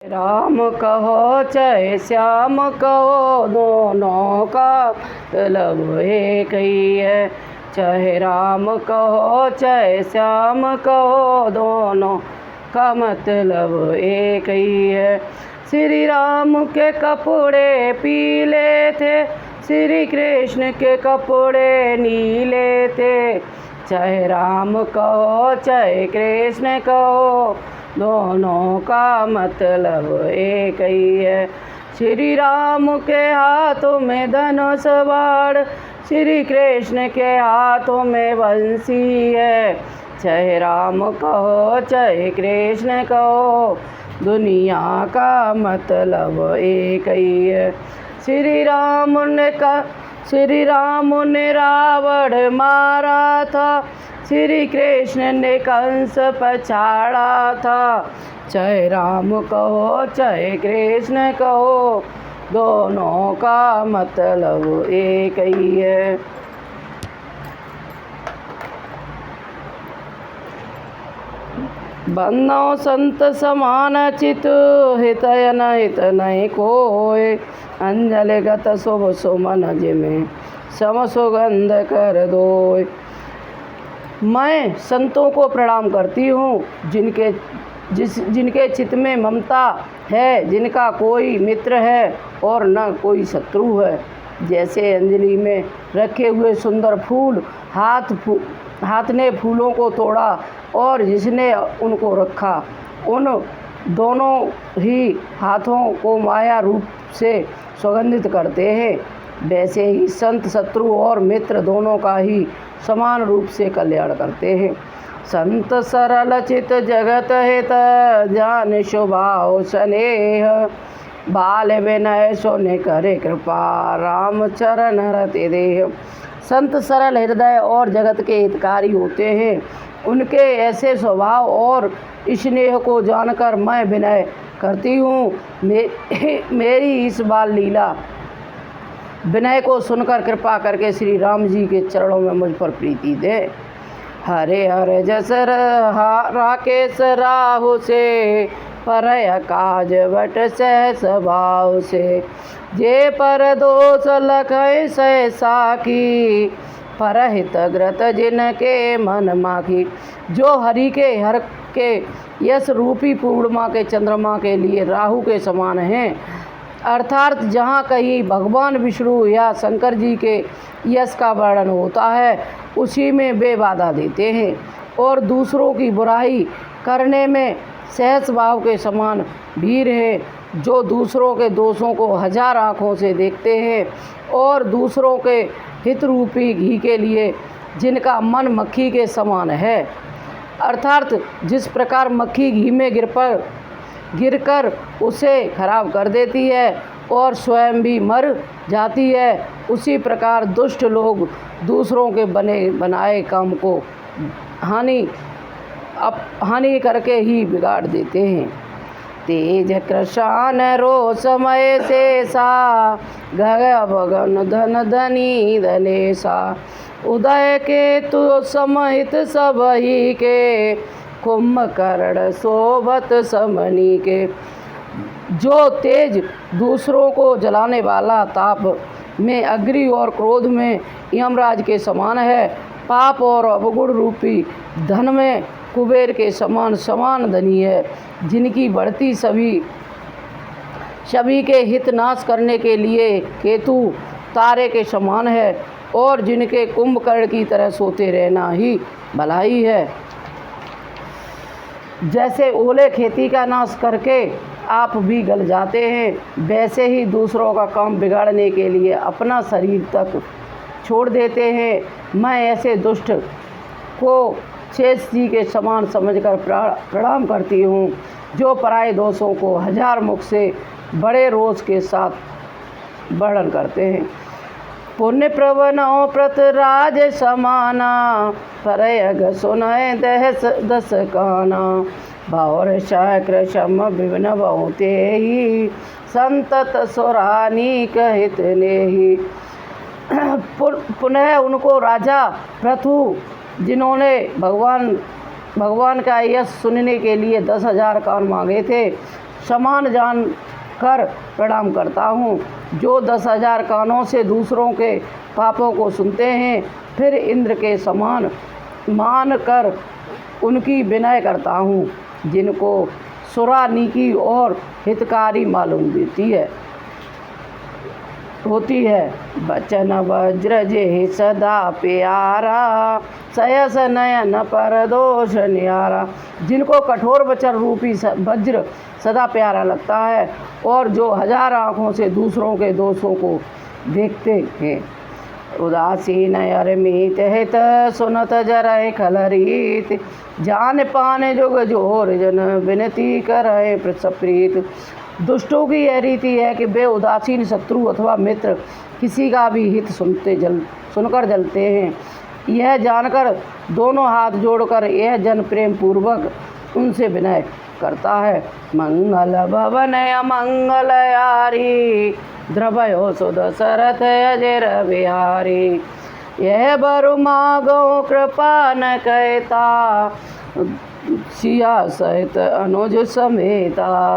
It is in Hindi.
राम कहो चाहे श्याम कहो, दोनों का मतलब एक ही है। चाहे राम कहो चाहे श्याम कहो, दोनों का मतलब एक ही है। श्री राम के कपड़े पीले थे, श्री कृष्ण के कपड़े नीले थे। चाहे राम कहो चाहे कृष्ण कहो, दोनों का मतलब एक ही है। श्री राम के हाथों में धनुष बाण, श्री कृष्ण के हाथों में बंसी है। चाहे राम कहो चाहे कृष्ण कहो, दुनिया का मतलब एक ही है। श्री राम ने रावण मारा था, श्री कृष्ण ने कंस पछाड़ा था। चाहे राम कहो चाहे कृष्ण कहो, दोनों का मतलब एक ही है। बंधो संत समान चित, हितय न हित नहीं कोय। अंजलिगत शुभ सुमन जिमें, सम सुगंध कर दोय। मैं संतों को प्रणाम करती हूँ, जिनके चित्त में ममता है, जिनका कोई मित्र है और न कोई शत्रु है। जैसे अंजलि में रखे हुए सुंदर फूल, हाथ ने फूलों को तोड़ा और जिसने उनको रखा, उन दोनों ही हाथों को माया रूप से सुगंधित करते हैं। वैसे ही संत शत्रु और मित्र दोनों का ही समान रूप से कल्याण करते हैं। संत सरल चित जगत हित, जान स्वभाव स्नेह। बाल विनय सोने करे कृपा, राम चरण रति देह। संत सरल हृदय और जगत के हितकारी होते हैं। उनके ऐसे स्वभाव और स्नेह को जानकर मैं विनय करती हूँ। मेरी इस बाल लीला विनय को सुनकर कृपा करके श्री राम जी के चरणों में मुझ पर प्रीति दे। हरे हरे जस राकेश राहु से, परय काज बट सहस भाव से। जे पर दोष लखै सहसा की, परहित ग्रत जिनके मन माखी। जो हरि के हर के यश रूपी पूर्णिमा के चंद्रमा के लिए राहु के समान हैं, अर्थात जहाँ कहीं भगवान विष्णु या शंकर जी के यश का वर्णन होता है, उसी में वे बाधा देते हैं। और दूसरों की बुराई करने में सहस भाव के समान वीर है। जो दूसरों के दोषों को हजार आँखों से देखते हैं और दूसरों के हित रूपी घी के लिए जिनका मन मक्खी के समान है, अर्थात जिस प्रकार मक्खी घी में गिरकर उसे खराब कर देती है और स्वयं भी मर जाती है, उसी प्रकार दुष्ट लोग दूसरों के बनाए काम को हानि करके ही बिगाड़ देते हैं। तेज कृशान रो समय से सा, गग भगन धन धनी धनेसा। उदय के तु समहित सबही के, कुंभकर्ण शोभत समनी के। जो तेज दूसरों को जलाने वाला, ताप में अग्नि और क्रोध में यमराज के समान है, पाप और अवगुण रूपी धन में कुबेर के समान धनी है। जिनकी बढ़ती सभी के हित नाश करने के लिए केतु तारे के समान है और जिनके कुंभकर्ण की तरह सोते रहना ही भलाई है। जैसे ओले खेती का नाश करके आप भी गल जाते हैं, वैसे ही दूसरों का काम बिगाड़ने के लिए अपना शरीर तक छोड़ देते हैं। मैं ऐसे दुष्ट को शेष जी के समान समझकर प्रणाम करती हूँ, जो पराये दोषों को हजार मुख से बड़े रोष के साथ वर्णन करते हैं। पुण्य प्रवनो प्रतराज समाना, परयग सुनय दस काना। भावर शक्र शम विभिन्न बहुते ही, संतत सुरानी कहित नेहि। पुनः उनको राजा पृथु, जिन्होंने भगवान का यश सुनने के लिए 10,000 कान मांगे थे, समान जान कर प्रणाम करता हूँ। जो 10,000 कानों से दूसरों के पापों को सुनते हैं, फिर इंद्र के समान मान कर उनकी विनय करता हूँ, जिनको सुरा नीकी और हितकारी मालूम होती है। बचन वज्र जे सदा प्यारा, सयस नयन पर दोष न्यारा। जिनको कठोर वचन रूपी वज्र सदा प्यारा लगता है और जो 1000 आँखों से दूसरों के दोषों को देखते हैं। उदासीन अरमीत हित सुनत जरय खलरीत, जान पान जुग जोर जन विनती करय प्रसप्रीत। दुष्टों की यह रीति है कि वे उदासीन शत्रु अथवा मित्र किसी का भी हित सुनकर जलते हैं। यह जानकर दोनों हाथ जोड़कर यह जन प्रेम पूर्वक उनसे विनय करता है। मंगल भवन अमंगल यारी, द्रवयो सुदशरथ अजर बिहारी। यह बरु मागो कृपा न कहता, सिया सहित अनुज समेता।